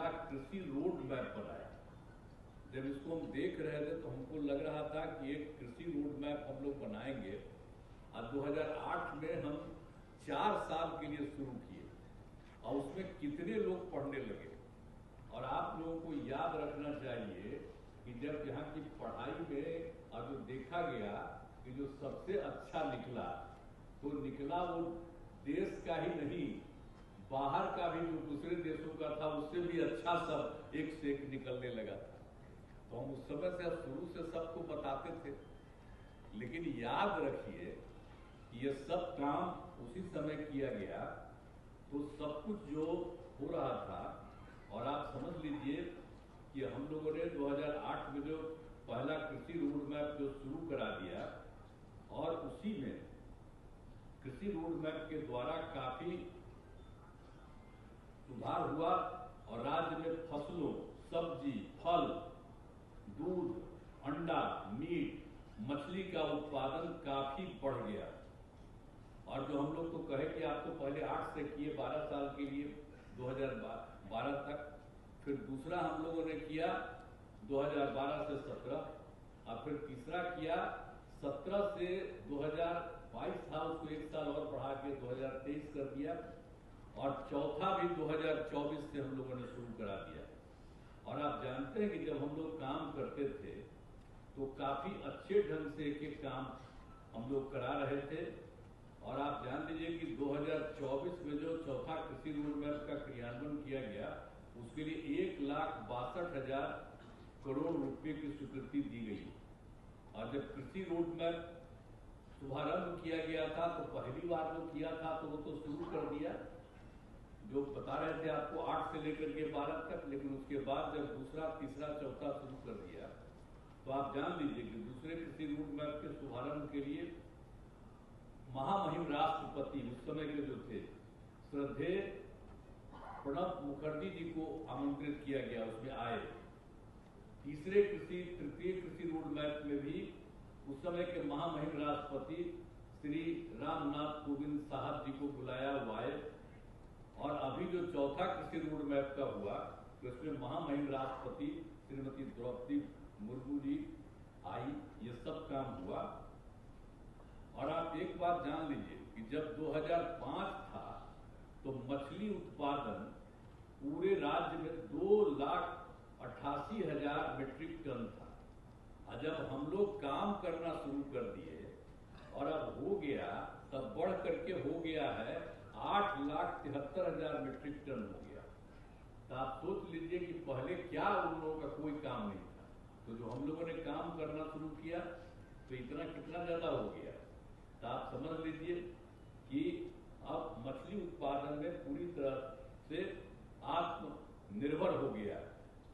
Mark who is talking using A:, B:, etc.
A: पहला कृषि road map बनाया। जब इसको हम देख रहे थे तो हमको लग रहा था कि एक कृषि रोड मैप हम लोग बनाएंगे, और 2008 में हम 4 साल के लिए शुरू किए और उसमें कितने लोग पढ़ने लगे। और आप लोगों को याद रखना चाहिए कि जब यहाँ की पढ़ाई में अब देखा गया कि जो सबसे अच्छा निकला, तो निकला वो देश का ही नहीं, बाहर का भी जो दूसरे देशों का था उससे भी अच्छा सब एक से एक निकलने लगा था। तो हम उस समय से शुरू से सबको बताते थे। लेकिन याद रखिए कि ये सब काम उसी समय किया गया, तो सब कुछ जो हो रहा था, और आप समझ लीजिए कि हम लोगों ने 2008 में जो पहला कृषि रोड मैप जो शुरू करा दिया, और उसी में कृषि रोड मैप के द्वारा काफी सुधार हुआ और राज्य में फसलों, सब्जी, फल, दूध, अंडा, मीट, मछली का उत्पादन काफी बढ़ गया। और जो हम लोग तो कहे कि आप तो पहले 8 से किए 12 साल के लिए 2012 तक, फिर दूसरा हम लोगों ने किया 2012 से 17, और फिर तीसरा किया 17 से 2022 था, उसको 1 साल और बढ़ा के 2023 कर दिया, और चौथा भी 2024 से हम लोगों ने शुरू करा दिया। और आप जानते हैं कि जब हम लोग काम करते थे तो काफी अच्छे ढंग से एक एक काम हम लोग करा रहे थे। और आप जान लीजिए कि 2024 में जो चौथा कृषि रोड मैप का क्रियान्वयन किया गया, उसके लिए 1,62,000 करोड़ रुपए की स्वीकृति दी गई। और जब कृषि रोड मैप शुभारंभ किया गया था तो पहली बार जो किया था तो वो तो शुरू कर दिया, जो बता रहे थे आपको 8 से लेकर के 12 तक, लेकिन उसके बाद जब दूसरा, तीसरा, चौथा शुरू कर दिया, तो आप जान लीजिए कि दूसरे कृषि रोड मैप के शुभारंभ के लिए महामहिम राष्ट्रपति उस समय के जो थे श्रद्धेय प्रणब मुखर्जी जी को आमंत्रित किया गया, उसमें आए। तृतीय कृषि रोड मैप में भी उस समय के महामहिम राष्ट्रपति श्री रामनाथ कोविंद साहब जी को बुलाया, वो आए। और अभी जो चौथा कृषि रोड मैप का हुआ, तो इसमें महामहिम राष्ट्रपति श्रीमती द्रौपदी मुर्मू जी आई, ये सब काम हुआ। और आप एक बात जान लीजिए कि जब 2005 था तो मछली उत्पादन पूरे राज्य में 2,88,000 मीट्रिक टन था। और जब हम लोग काम करना शुरू कर दिए और अब हो गया, तब बढ़ करके हो गया है 8,73,000 मीट्रिक टन हो गया। तो आप सोच लीजिए कि पहले क्या उन लोगों का कोई काम नहीं था, तो जो हम लोगों ने काम करना शुरू किया तो इतना कितना ज्यादा हो गया। तो आप समझ लीजिए कि अब मछली उत्पादन में पूरी तरह से आत्मनिर्भर हो गया।